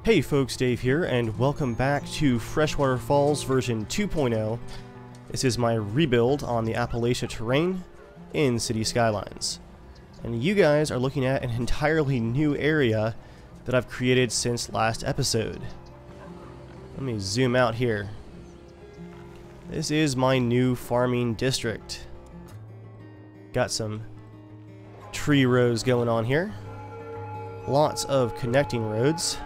Hey folks, Dave here, and welcome back to Freshwater Falls version 2.0. This is my rebuild on the Appalachia terrain in City Skylines. And you guys are looking at an entirely new area that I've created since last episode. Let me zoom out here. This is my new farming district. Got some tree rows going on here. Lots of connecting roads.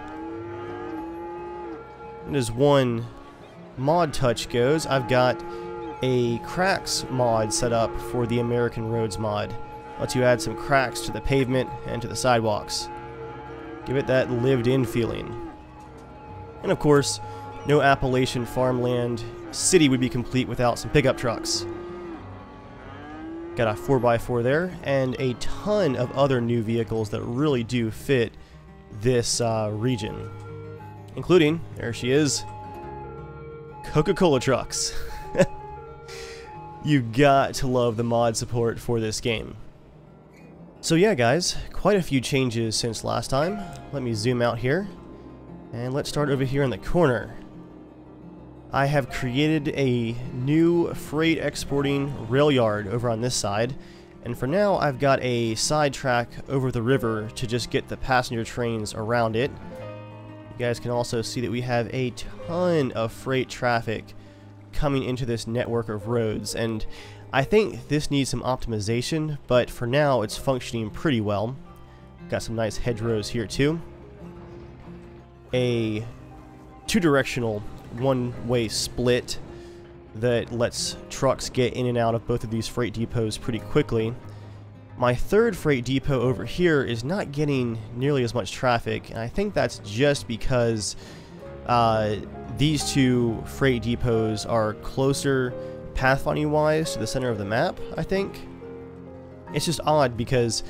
And as one mod touch goes, I've got a cracks mod set up for the American Roads mod. Lets you add some cracks to the pavement and to the sidewalks. Give it that lived-in feeling. And of course, no Appalachian farmland city would be complete without some pickup trucks. Got a 4x4 there, and a ton of other new vehicles that really do fit this region. Including, there she is, Coca-Cola trucks. You got to love the mod support for this game. So yeah guys, quite a few changes since last time. Let me zoom out here, and let's start over here in the corner. I have created a new freight exporting rail yard over on this side, and for now I've got a side track over the river to just get the passenger trains around it. You guys can also see that we have a ton of freight traffic coming into this network of roads, and I think this needs some optimization, but for now it's functioning pretty well. Got some nice hedgerows here too. A two-directional one-way split that lets trucks get in and out of both of these freight depots pretty quickly. My third freight depot over here is not getting nearly as much traffic, and I think that's just because these two freight depots are closer pathfinding wise to the center of the map, I think. It's just odd because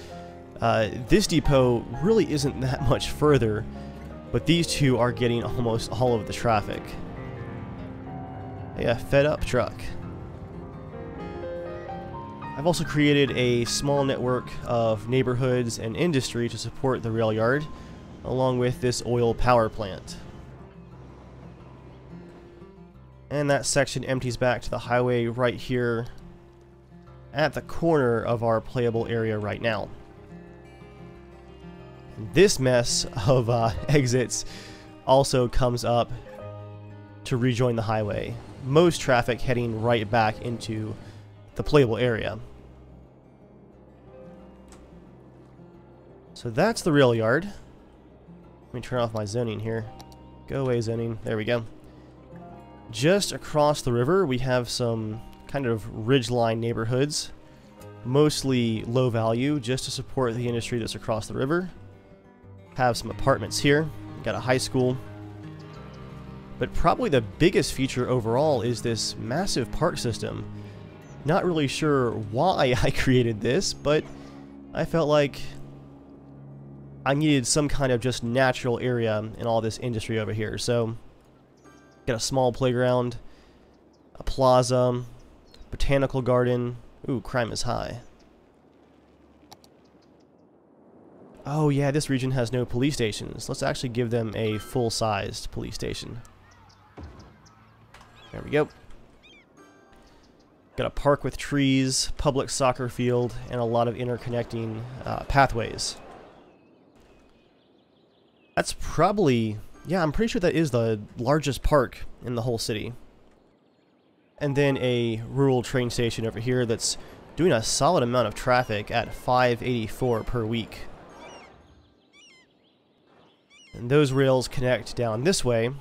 this depot really isn't that much further, but these two are getting almost all of the traffic. Yeah, fed up truck. I've also created a small network of neighborhoods and industry to support the rail yard, along with this oil power plant. And that section empties back to the highway right here at the corner of our playable area right now. And this mess of exits also comes up to rejoin the highway. Most traffic heading right back into the playable area. So that's the rail yard. Let me turn off my zoning here. Go away, zoning. There we go. Just across the river we have some kind of ridgeline neighborhoods, mostly low value, just to support the industry that's across the river. Have some apartments here. Got a high school. But probably the biggest feature overall is this massive park system. Not really sure why I created this, but I felt like I needed some kind of just natural area in all this industry over here. So, got a small playground, a plaza, botanical garden. Ooh, crime is high. Oh yeah, this region has no police stations. Let's actually give them a full-sized police station. There we go. Got a park with trees, public soccer field, and a lot of interconnecting pathways. That's probably, yeah, I'm pretty sure that is the largest park in the whole city. And then a rural train station over here that's doing a solid amount of traffic at 584 per week. And those rails connect down this way,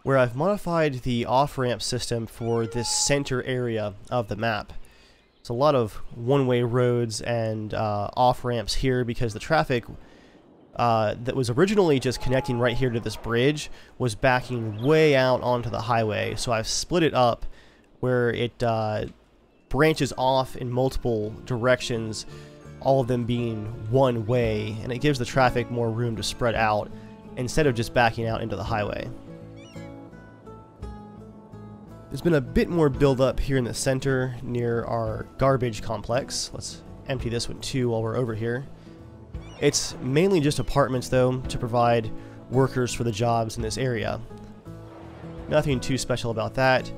where I've modified the off-ramp system for this center area of the map. It's a lot of one-way roads and off-ramps here because the traffic that was originally just connecting right here to this bridge was backing way out onto the highway. So I've split it up where it branches off in multiple directions, all of them being one way, and it gives the traffic more room to spread out instead of just backing out into the highway. There's been a bit more build-up here in the center near our garbage complex. Let's empty this one too while we're over here. It's mainly just apartments though, to provide workers for the jobs in this area. Nothing too special about that.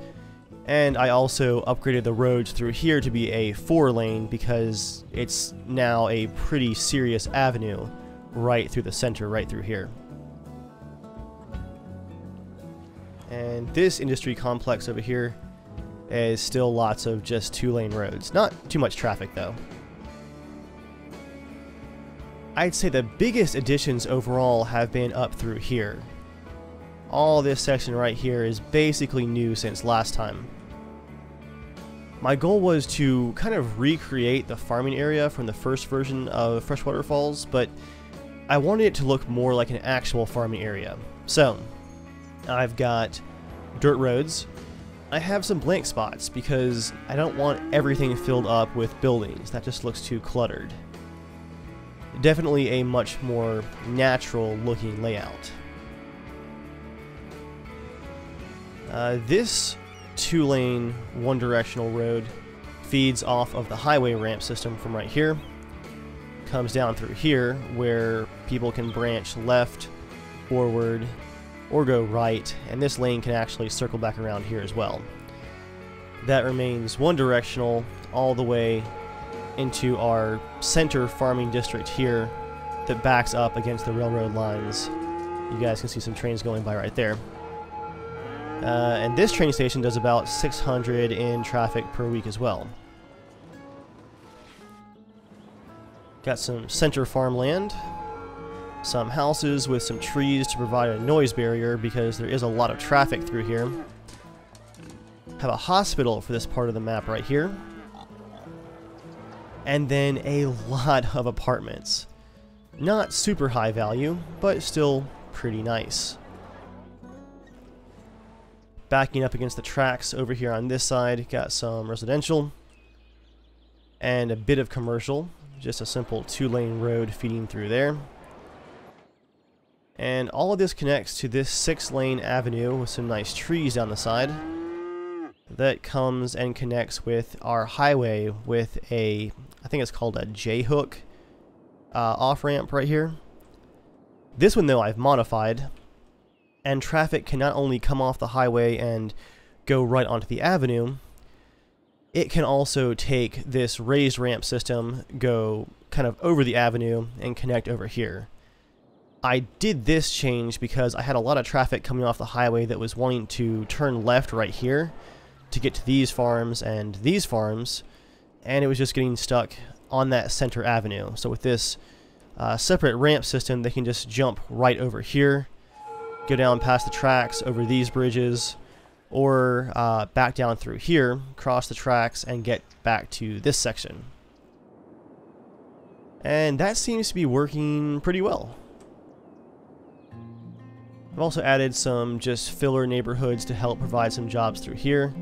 And I also upgraded the roads through here to be a 4-lane because it's now a pretty serious avenue right through the center, right through here. And this industry complex over here is still lots of just 2-lane roads. Not too much traffic though. I'd say the biggest additions overall have been up through here. All this section right here is basically new since last time. My goal was to kind of recreate the farming area from the first version of Freshwater Falls, but I wanted it to look more like an actual farming area. So, I've got dirt roads. I have some blank spots because I don't want everything filled up with buildings. That just looks too cluttered. Definitely a much more natural looking layout. This 2-lane, one-directional road feeds off of the highway ramp system from right here. Comes down through here where people can branch left, forward, or go right, and this lane can actually circle back around here as well. That remains one-directional all the way into our center farming district here that backs up against the railroad lines. You guys can see some trains going by right there. And this train station does about 600 in traffic per week as well. Got some center farmland, some houses with some trees to provide a noise barrier because there is a lot of traffic through here. Have a hospital for this part of the map right here. And then a lot of apartments. Not super high value, but still pretty nice. Backing up against the tracks over here on this side, got some residential and a bit of commercial. Just a simple 2-lane road feeding through there. And all of this connects to this 6-lane avenue with some nice trees down the side. That comes and connects with our highway with a, I think it's called a J-hook off-ramp right here. This one though I've modified. And traffic can not only come off the highway and go right onto the avenue, it can also take this raised ramp system, go kind of over the avenue, and connect over here. I did this change because I had a lot of traffic coming off the highway that was wanting to turn left right here to get to these farms, and it was just getting stuck on that center avenue. So with this separate ramp system, they can just jump right over here, go down past the tracks over these bridges, or back down through here, cross the tracks, and get back to this section. And that seems to be working pretty well. I've also added some just filler neighborhoods to help provide some jobs through here.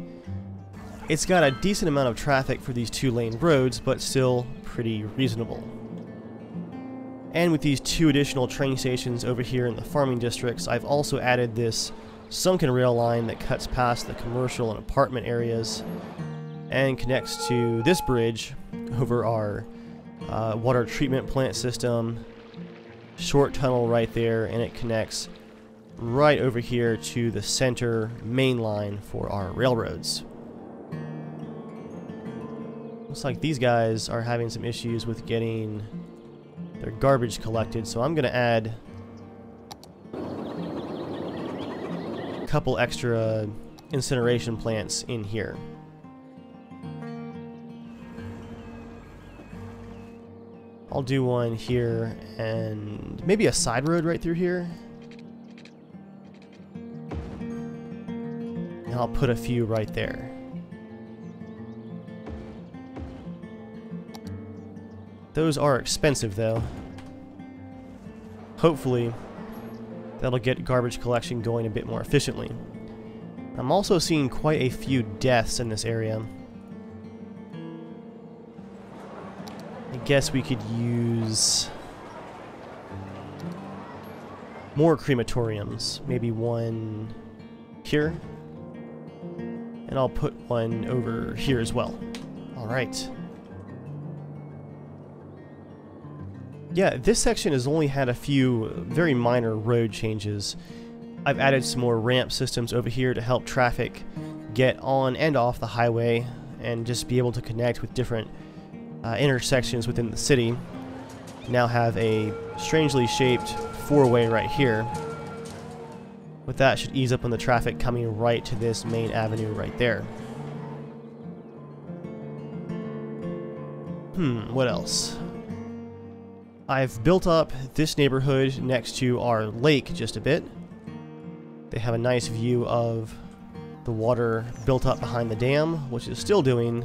It's got a decent amount of traffic for these 2-lane roads, but still pretty reasonable. And with these 2 additional train stations over here in the farming districts, I've also added this sunken rail line that cuts past the commercial and apartment areas and connects to this bridge over our water treatment plant system. Short tunnel right there, and it connects right over here to the center main line for our railroads. Looks like these guys are having some issues with getting their garbage collected, so I'm going to add a couple extra incineration plants in here. I'll do one here and maybe a side road right through here. And I'll put a few right there. Those are expensive though. Hopefully that'll get garbage collection going a bit more efficiently. I'm also seeing quite a few deaths in this area. I guess we could use more crematoriums. Maybe one here. And I'll put one over here as well. Alright. Yeah, this section has only had a few very minor road changes. I've added some more ramp systems over here to help traffic get on and off the highway and just be able to connect with different intersections within the city. Now have a strangely shaped four-way right here. But that should ease up on the traffic coming right to this main avenue right there. What else? I've built up this neighborhood next to our lake just a bit. They have a nice view of the water built up behind the dam, which is still doing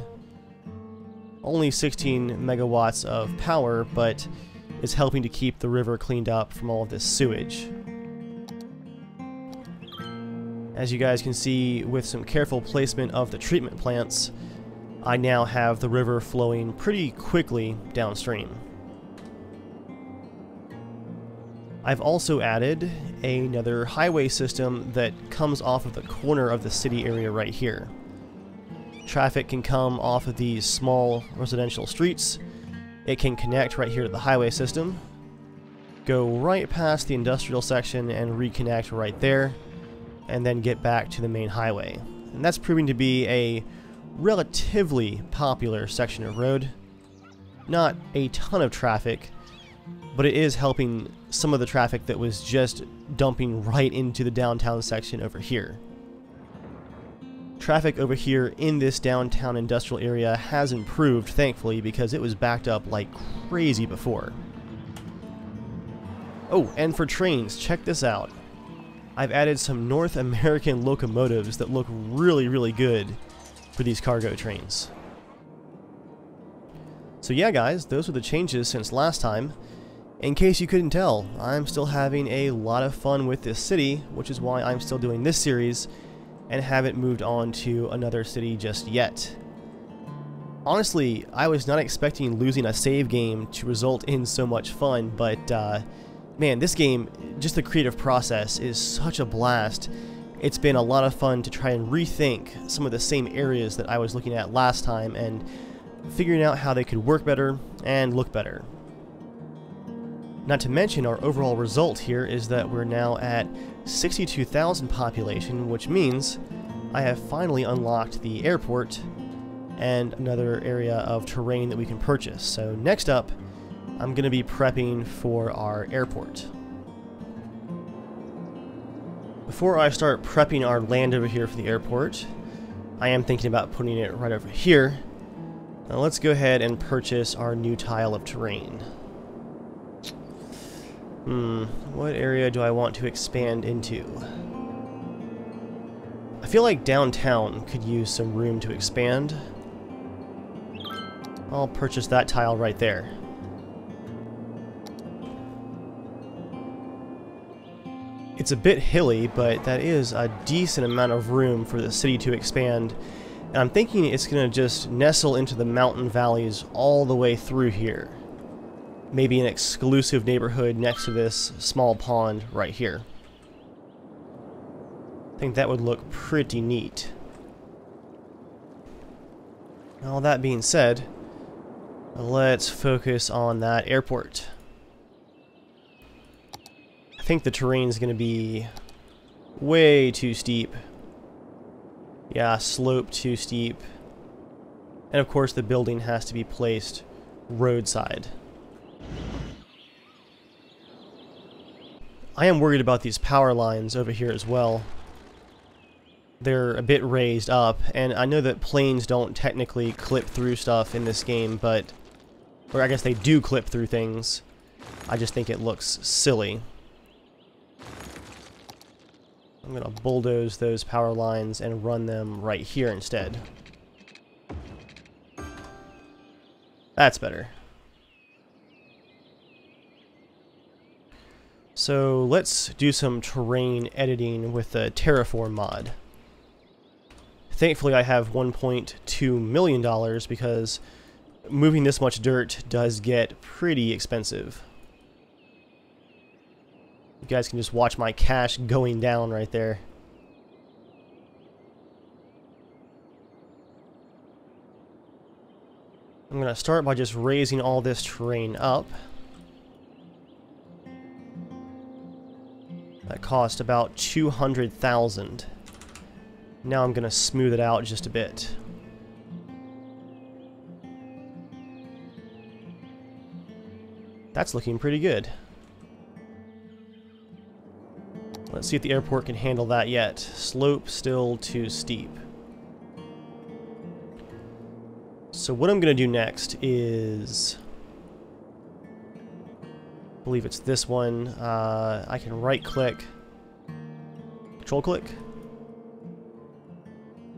only 16 megawatts of power, but is helping to keep the river cleaned up from all of this sewage. As you guys can see, with some careful placement of the treatment plants, I now have the river flowing pretty quickly downstream. I've also added another highway system that comes off of the corner of the city area right here. Traffic can come off of these small residential streets. It can connect right here to the highway system, go right past the industrial section and reconnect right there, and then get back to the main highway. And that's proving to be a relatively popular section of road. Not a ton of traffic, but it is helping some of the traffic that was just dumping right into the downtown section over here. Traffic over here in this downtown industrial area has improved, thankfully, because it was backed up like crazy before. Oh, and for trains, check this out. I've added some North American locomotives that look really, really good for these cargo trains. So yeah, guys, those are the changes since last time. In case you couldn't tell, I'm still having a lot of fun with this city, which is why I'm still doing this series and haven't moved on to another city just yet. Honestly, I was not expecting losing a save game to result in so much fun, but man, this game, just the creative process is such a blast. It's been a lot of fun to try and rethink some of the same areas that I was looking at last time and figuring out how they could work better and look better. Not to mention, our overall result here is that we're now at 62,000 population, which means I have finally unlocked the airport and another area of terrain that we can purchase. So next up, I'm going to be prepping for our airport. Before I start prepping our land over here for the airport, I am thinking about putting it right over here. Now let's go ahead and purchase our new tile of terrain. What area do I want to expand into? I feel like downtown could use some room to expand. I'll purchase that tile right there. It's a bit hilly, but that is a decent amount of room for the city to expand. And I'm thinking it's going to just nestle into the mountain valleys all the way through here. Maybe an exclusive neighborhood next to this small pond right here. I think that would look pretty neat. All that being said, let's focus on that airport. I think the terrain is going to be way too steep. Yeah, slope too steep. And of course the building has to be placed roadside. I am worried about these power lines over here as well. They're a bit raised up, and I know that planes don't technically clip through stuff in this game, but... or I guess they do clip through things. I just think it looks silly. I'm gonna bulldoze those power lines and run them right here instead. That's better. So let's do some terrain editing with the Terraform mod. Thankfully I have $1.2 million because moving this much dirt does get pretty expensive. You guys can just watch my cash going down right there. I'm going to start by just raising all this terrain up. That cost about 200,000. Now I'm going to smooth it out just a bit. That's looking pretty good. Let's see if the airport can handle that yet. Slope still too steep. So what I'm going to do next is... I believe it's this one. I can right-click. Control-click?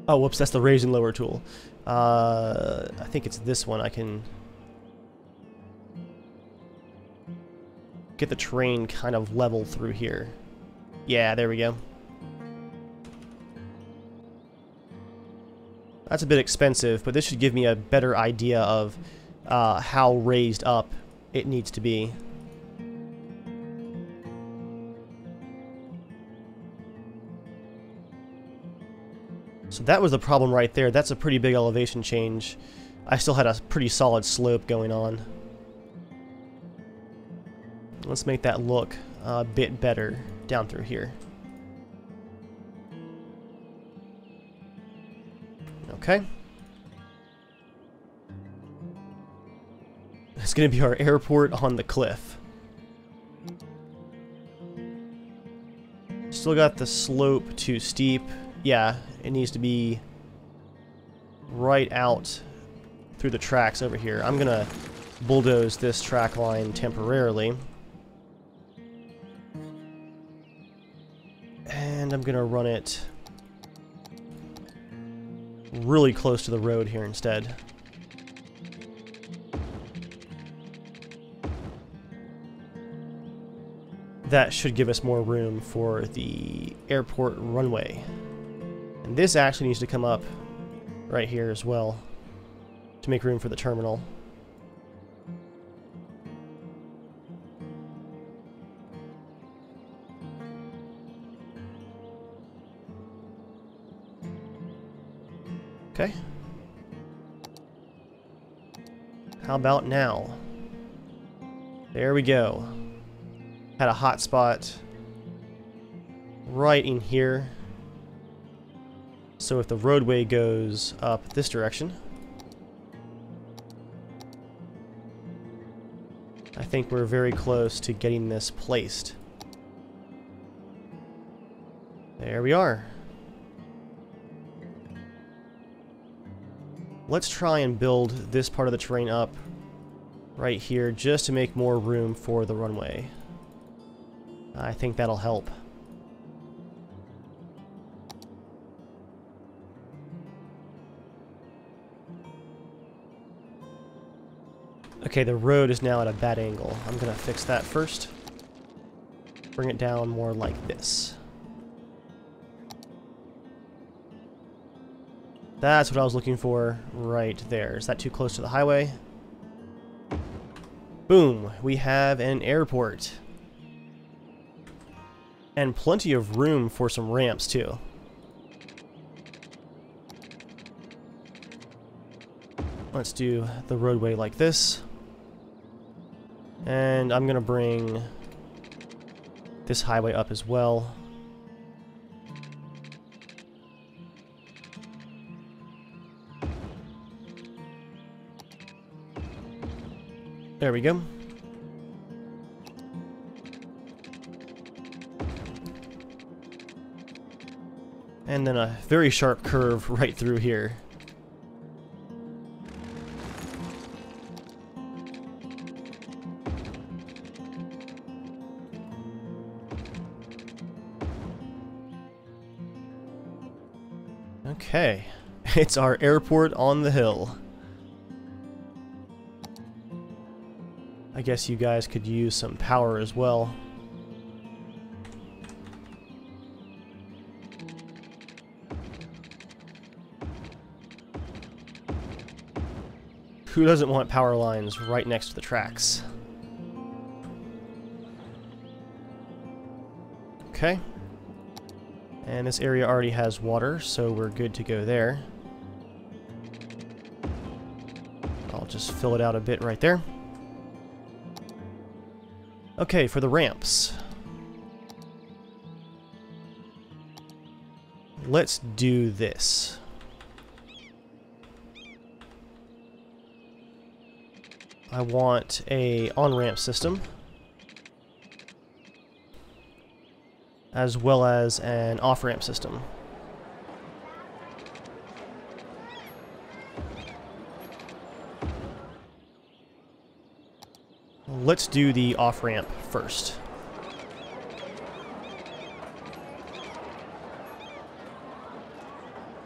Oh, whoops, that's the raise and lower tool. I think it's this one. I can get the terrain kind of level through here. Yeah, there we go. That's a bit expensive, but this should give me a better idea of how raised up it needs to be. So that was the problem right there. That's a pretty big elevation change. I still had a pretty solid slope going on. Let's make that look a bit better down through here. Okay. It's going to be our airport on the cliff. Still got the slope too steep. Yeah, it needs to be right out through the tracks over here. I'm going to bulldoze this track line temporarily. And I'm going to run it really close to the road here instead. That should give us more room for the airport runway. And this actually needs to come up right here as well to make room for the terminal. Okay. How about now? There we go. Had a hot spot right in here. So if the roadway goes up this direction, I think we're very close to getting this placed. There we are. Let's try and build this part of the terrain up right here just to make more room for the runway. I think that'll help. Okay, the road is now at a bad angle. I'm gonna fix that first. Bring it down more like this. That's what I was looking for right there. Is that too close to the highway? Boom! We have an airport. And plenty of room for some ramps, too. Let's do the roadway like this. And I'm going to bring this highway up as well. There we go. And then a very sharp curve right through here. Okay, it's our airport on the hill. I guess you guys could use some power as well. Who doesn't want power lines right next to the tracks? Okay. And this area already has water, so we're good to go there. I'll just fill it out a bit right there. Okay, for the ramps. let's do this. I want a on-ramp system, as well as an off-ramp system. Let's do the off-ramp first.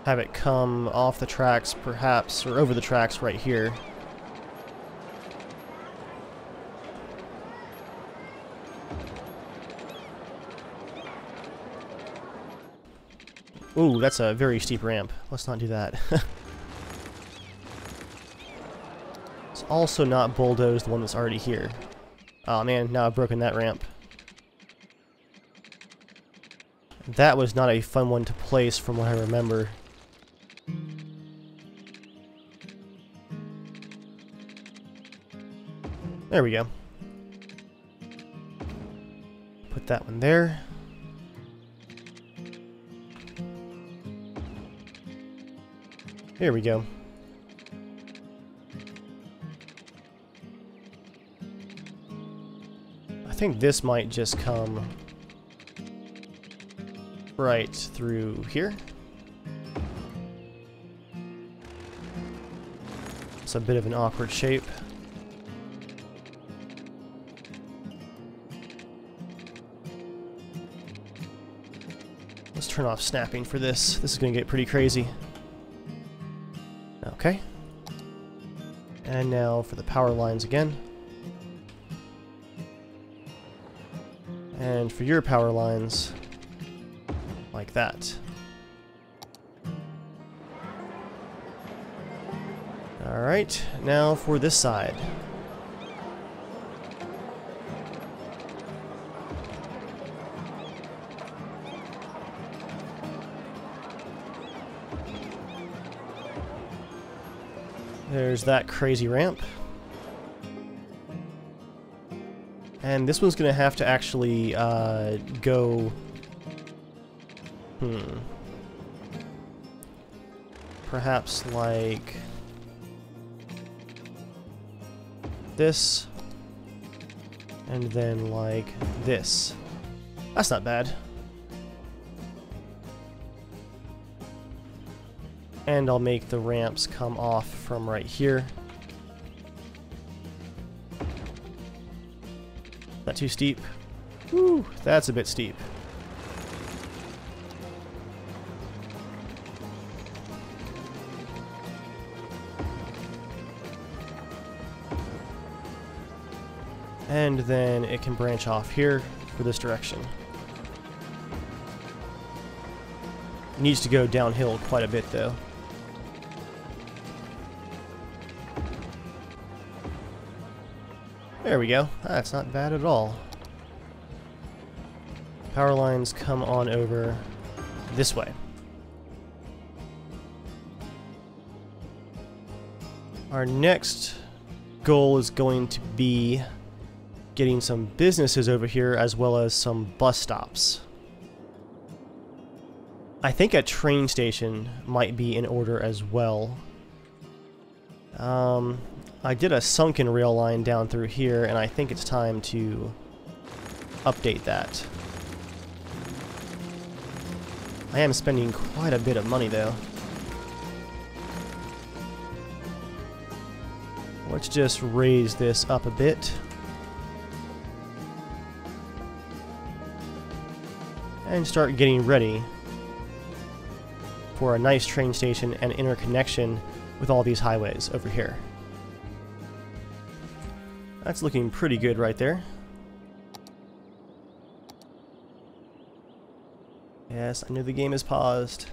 Have it come off the tracks, perhaps, or over the tracks right here. Ooh, that's a very steep ramp. Let's not do that. Let's also not bulldoze the one that's already here. Oh man, now I've broken that ramp. That was not a fun one to place from what I remember. There we go. Put that one there. Here we go. I think this might just come right through here. It's a bit of an awkward shape. Let's turn off snapping for this. This is going to get pretty crazy. Okay. And now for the power lines again. And for your power lines, like that. Alright, now for this side. There's that crazy ramp. And this one's going to have to actually go... Perhaps like... this. And then like this. That's not bad. And I'll make the ramps come off from right here. Is that too steep? Whew, that's a bit steep. And then it can branch off here for this direction. It needs to go downhill quite a bit though. There we go. That's not bad at all. Power lines come on over this way. Our next goal is going to be getting some businesses over here as well as some bus stops. I think a train station might be in order as well. I did a sunken rail line down through here, and I think it's time to update that. I am spending quite a bit of money, though. Let's just raise this up a bit. And start getting ready for a nice train station and interconnection with all these highways over here. That's looking pretty good right there. Yes, I knew the game is paused.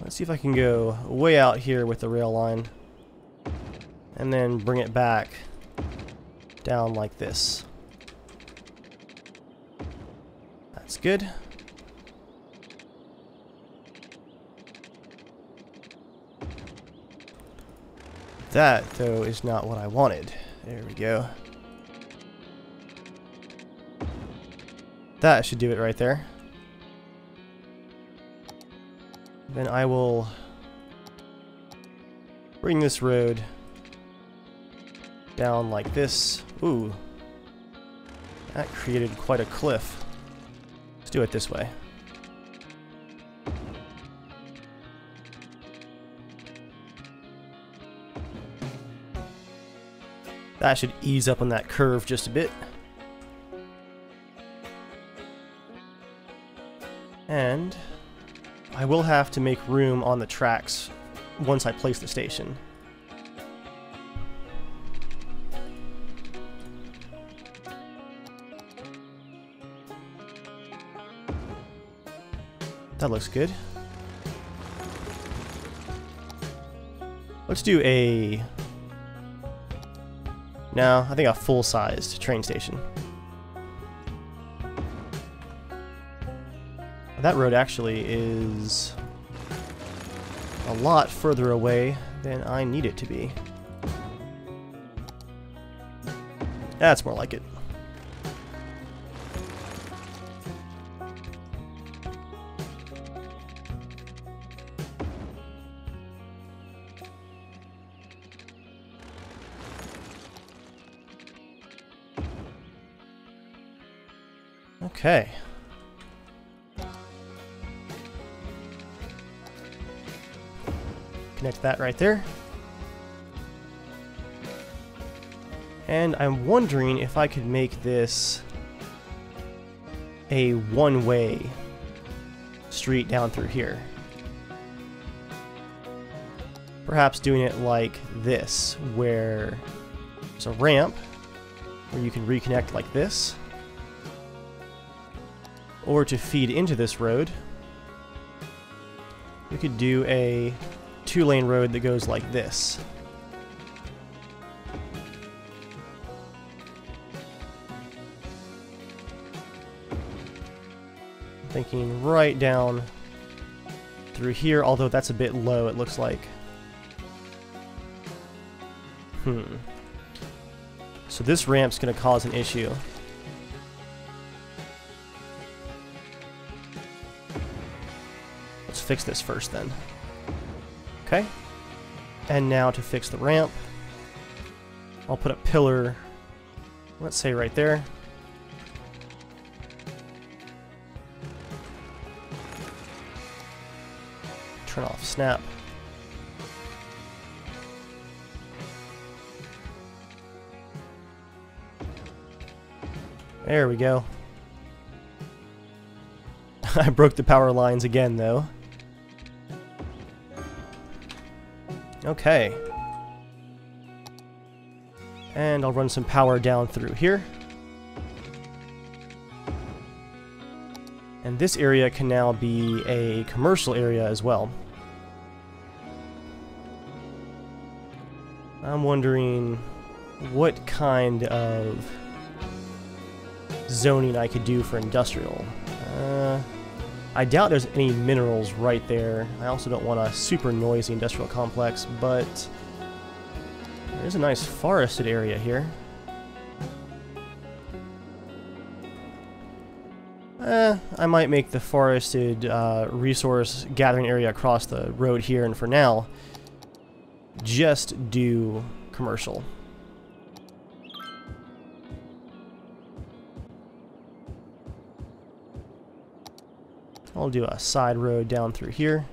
Let's see if I can go way out here with the rail line and then bring it back down like this. That's good. That, though, is not what I wanted. There we go. That should do it right there. Then I will bring this road down like this. Ooh. That created quite a cliff. Let's do it this way. That should ease up on that curve just a bit. And I will have to make room on the tracks once I place the station. That looks good. Let's do a... No, I think a full-sized train station. That road actually is a lot further away than I need it to be. That's more like it. Okay. Connect that right there. And I'm wondering if I could make this a one-way street down through here. Perhaps doing it like this, where there's a ramp where you can reconnect like this. Or to feed into this road, we could do a two-lane road that goes like this. I'm thinking right down through here, although that's a bit low, it looks like. So this ramp's going to cause an issue. Let's fix this first then. Okay. And now to fix the ramp, I'll put a pillar, let's say right there. Turn off snap. There we go. I broke the power lines again, though. Okay. And I'll run some power down through here. And this area can now be a commercial area as well. I'm wondering what kind of zoning I could do for industrial. I doubt there's any minerals right there. I also don't want a super noisy industrial complex, but there's a nice forested area here. I might make the forested resource gathering area across the road here, and for now, just do commercial. I'll do a side road down through here.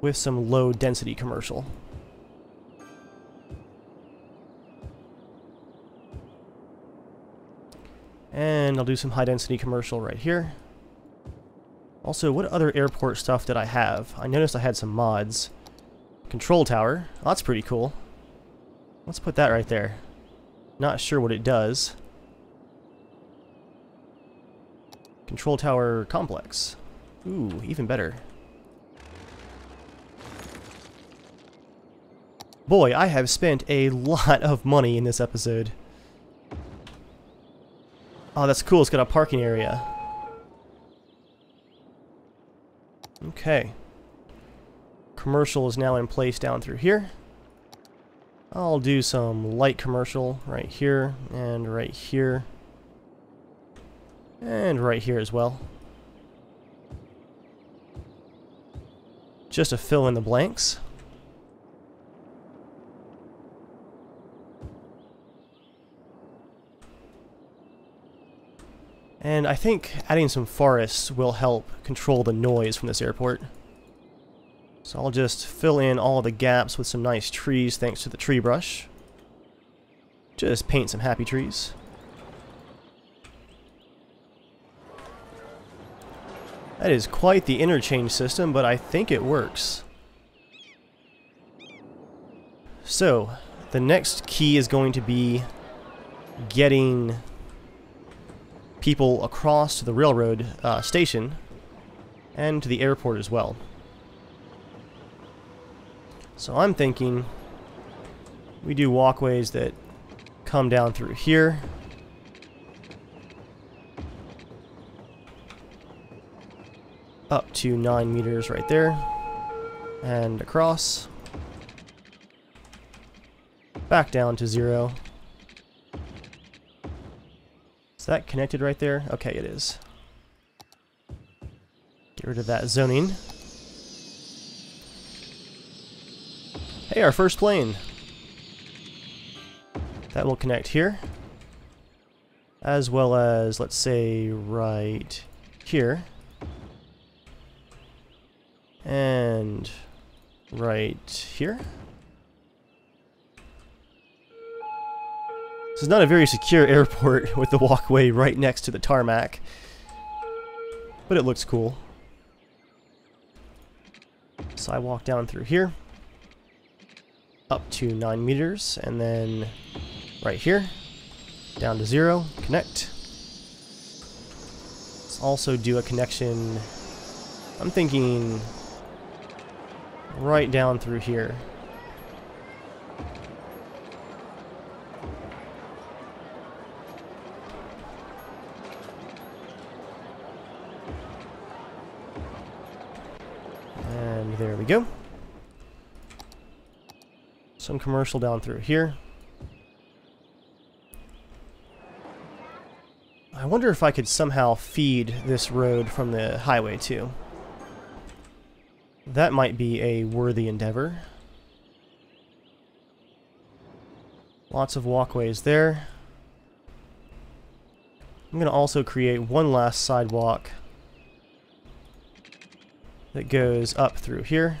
With some low density commercial. And I'll do some high density commercial right here. Also, what other airport stuff did I have? I noticed I had some mods. Control tower. Oh, that's pretty cool. Let's put that right there. Not sure what it does. Control tower complex. Ooh, even better. Boy, I have spent a lot of money in this episode. Oh, that's cool. It's got a parking area. Okay. Commercial is now in place down through here. I'll do some light commercial right here, and right here, and right here as well. Just to fill in the blanks. And I think adding some forests will help control the noise from this airport. So I'll just fill in all the gaps with some nice trees thanks to the tree brush. Just paint some happy trees. That is quite the interchange system, but I think it works. So, the next key is going to be getting people across to the railroad station and to the airport as well. So I'm thinking we do walkways that come down through here. Up to 9 meters right there. And across. Back down to 0. Is that connected right there? Okay, it is. Get rid of that zoning. Hey, our first plane. That will connect here. As well as, let's say, right here. And right here. This is not a very secure airport with the walkway right next to the tarmac, but it looks cool. So I walk down through here, up to 9 meters, and then right here, down to 0, connect. Let's also do a connection, I'm thinking right down through here. And there we go. Some commercial down through here. I wonder if I could somehow feed this road from the highway too. That might be a worthy endeavor. Lots of walkways there. I'm going to also create one last sidewalk that goes up through here.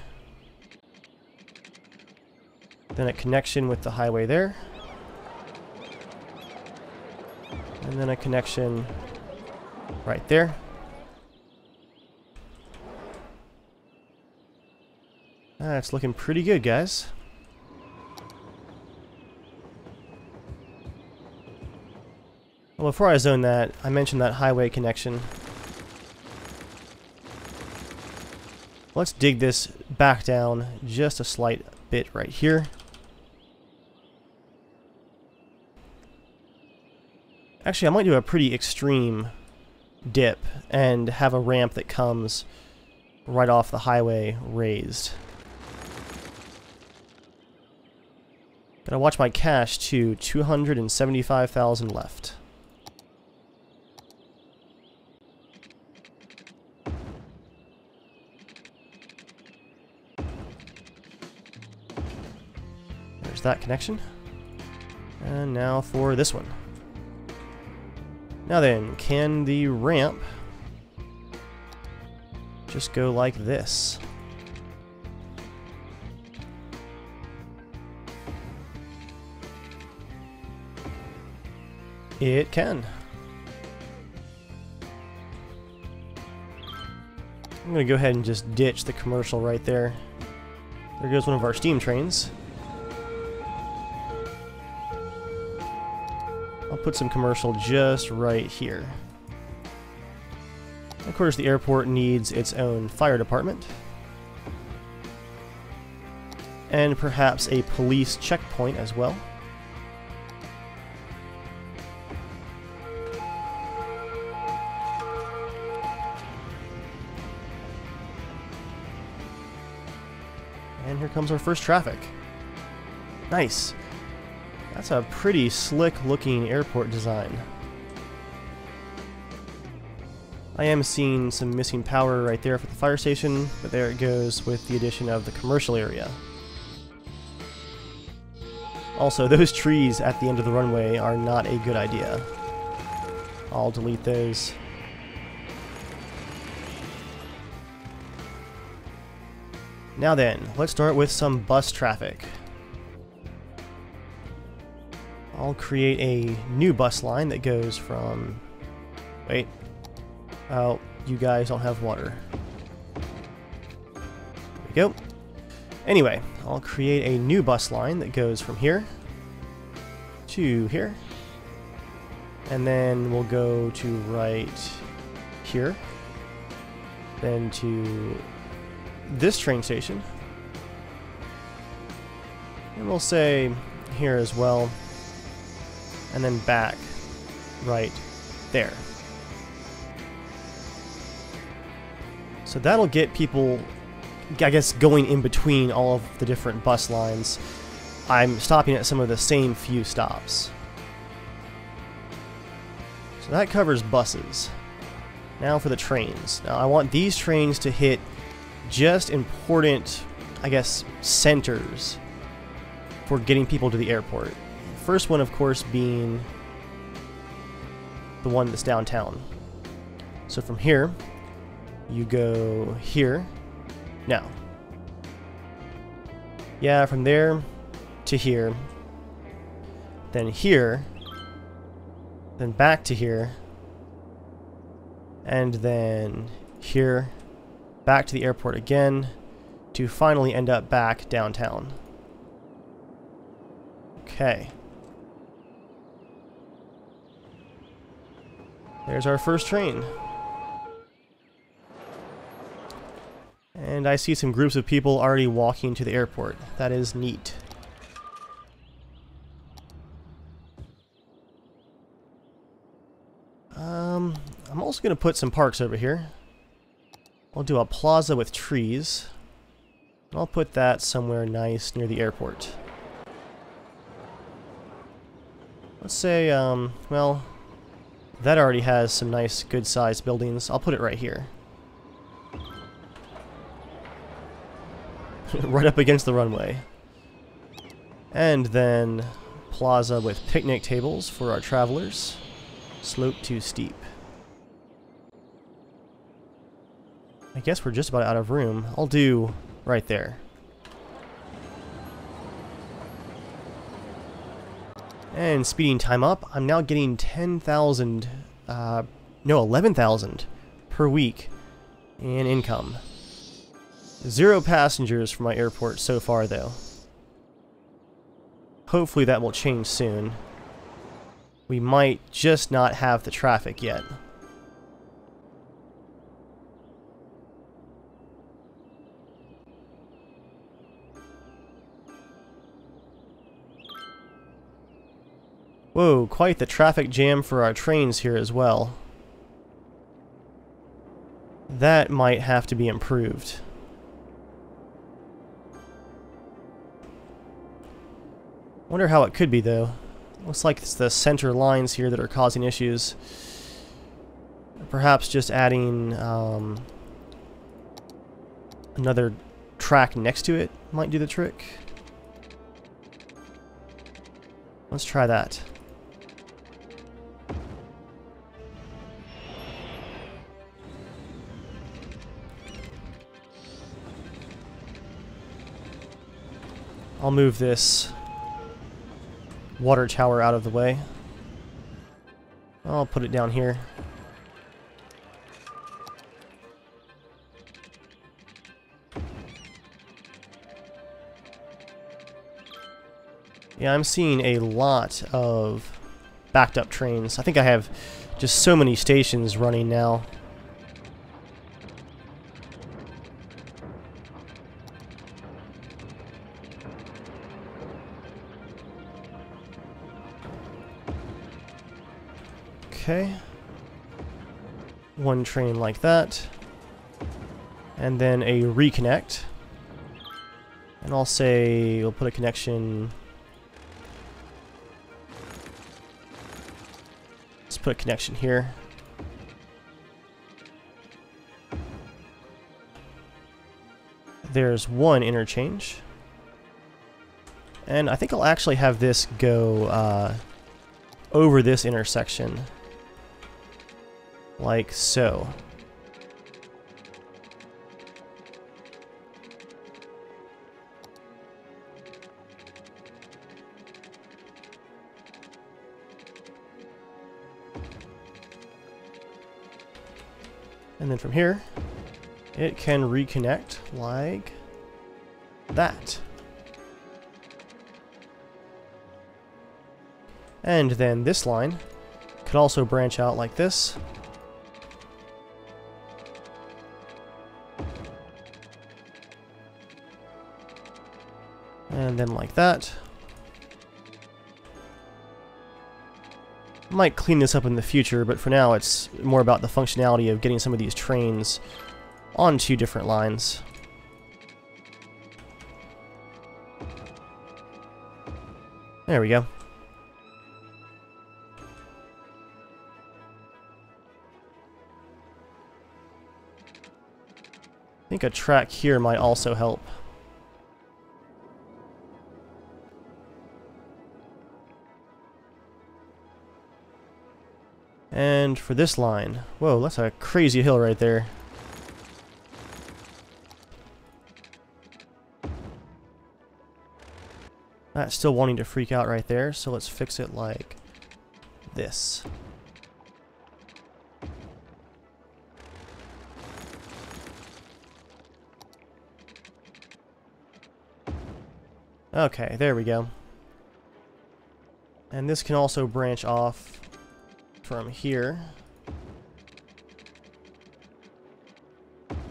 Then a connection with the highway there. And then a connection right there. That's looking pretty good, guys. Well, before I zone that, I mentioned that highway connection. Let's dig this back down just a slight bit right here. Actually, I might do a pretty extreme dip and have a ramp that comes right off the highway raised. Gotta watch my cash too, 275,000 left. There's that connection. And now for this one. Now then, can the ramp just go like this? It can. I'm going to go ahead and just ditch the commercial right there. There goes one of our steam trains. I'll put some commercial just right here. Of course, the airport needs its own fire department. And perhaps a police checkpoint as well. And here comes our first traffic. Nice. That's a pretty slick looking airport design. I am seeing some missing power right there for the fire station, but there it goes with the addition of the commercial area. Also, those trees at the end of the runway are not a good idea. I'll delete those. Now then, let's start with some bus traffic. I'll create a new bus line that goes from... Wait. Oh, you guys don't have water. There we go. Anyway, I'll create a new bus line that goes from here to here. And then we'll go to right here. Then to this train station. And we'll say here as well. And then back right there. So that'll get people, I guess, going in between all of the different bus lines. I'm stopping at some of the same few stops. So that covers buses. Now for the trains. Now I want these trains to hit just important, I guess, centers for getting people to the airport. First one, of course, being the one that's downtown. So from here, you go here. No. Yeah, from there to here. Then here. Then back to here. And then here. Back to the airport again. To finally end up back downtown. Okay. There's our first train. And I see some groups of people already walking to the airport. That is neat. I'm also going to put some parks over here. I'll do a plaza with trees. I'll put that somewhere nice near the airport. Let's say, well, that already has some nice, good-sized buildings. I'll put it right here. Right up against the runway. And then plaza with picnic tables for our travelers. Slope too steep. I guess we're just about out of room. I'll do right there. And speeding time up, I'm now getting 10,000, no, 11,000 per week in income. 0 passengers from my airport so far, though. Hopefully that will change soon. We might just not have the traffic yet. Whoa, quite the traffic jam for our trains here as well. That might have to be improved. Wonder how it could be, though. Looks like it's the center lines here that are causing issues. Perhaps just adding another track next to it might do the trick. Let's try that. I'll move this water tower out of the way. I'll put it down here. Yeah, I'm seeing a lot of backed up trains. I think I have just so many stations running now. Okay. One train like that. And then a reconnect. And I'll say we'll put a connection Let's put a connection here. There's one interchange. And I think I'll actually have this go over this intersection. Like so. And then from here, it can reconnect like that. And then this line could also branch out like this. And then like that. Might clean this up in the future, but for now it's more about the functionality of getting some of these trains onto different lines. There we go. I think a track here might also help. And for this line, whoa, that's a crazy hill right there. That's still wanting to freak out right there, so let's fix it like this. Okay, there we go. And this can also branch off from here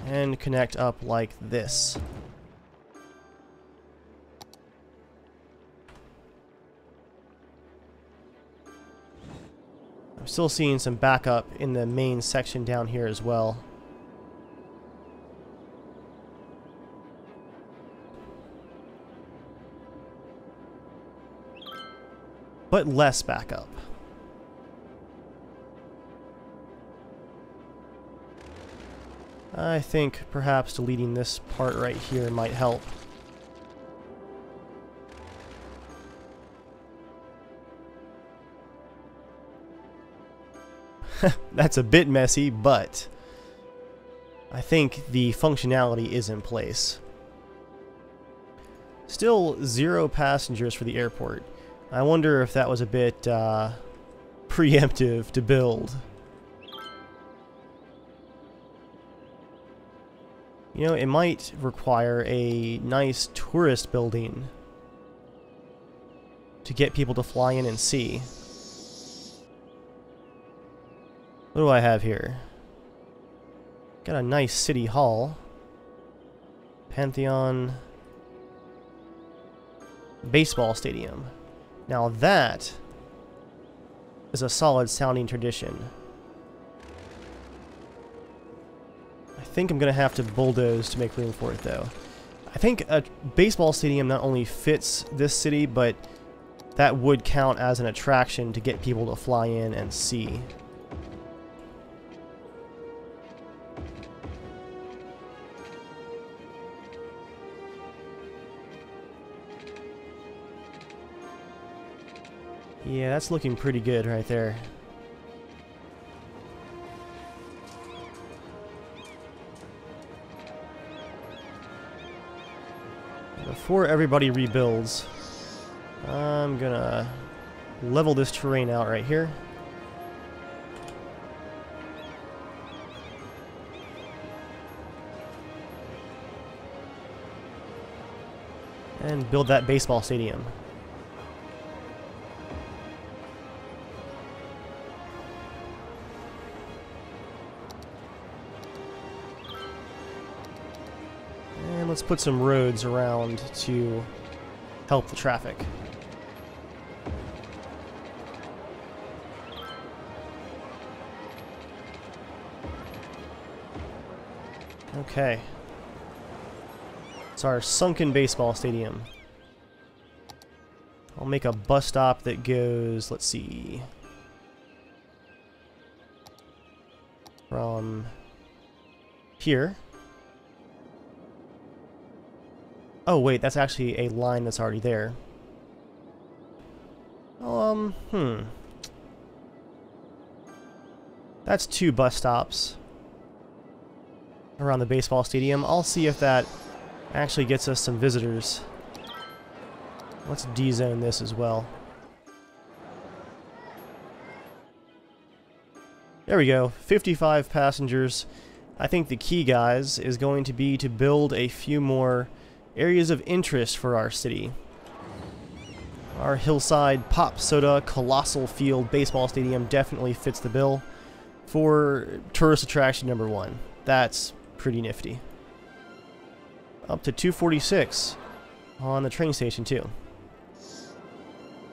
and connect up like this. I'm still seeing some backup in the main section down here as well. But less backup. I think perhaps deleting this part right here might help. That's a bit messy, but I think the functionality is in place. Still 0 passengers for the airport. I wonder if that was a bit preemptive to build. You know, it might require a nice tourist building to get people to fly in and see. What do I have here? Got a nice city hall. Pantheon. Baseball stadium. Now that is a solid sounding tradition. I think I'm going to have to bulldoze to make room for it though. I think a baseball stadium not only fits this city, but that would count as an attraction to get people to fly in and see. Yeah, that's looking pretty good right there. Before everybody rebuilds, I'm gonna level this terrain out right here. And build that baseball stadium. Let's put some roads around to help the traffic. Okay. It's our sunken baseball stadium. I'll make a bus stop that goes, let's see, from here. Oh wait, that's actually a line that's already there. That's 2 bus stops around the baseball stadium. I'll see if that actually gets us some visitors. Let's D-zone this as well. There we go, 55 passengers. I think the key, guys, is going to be to build a few more areas of interest for our city. Our hillside pop soda colossal field baseball stadium definitely fits the bill for tourist attraction number 1. That's pretty nifty. Up to 246 on the train station too.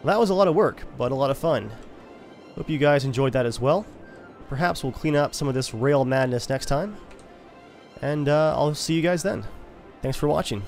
Well, that was a lot of work, but a lot of fun. Hope you guys enjoyed that as well. Perhaps we'll clean up some of this rail madness next time. And I'll see you guys then. Thanks for watching.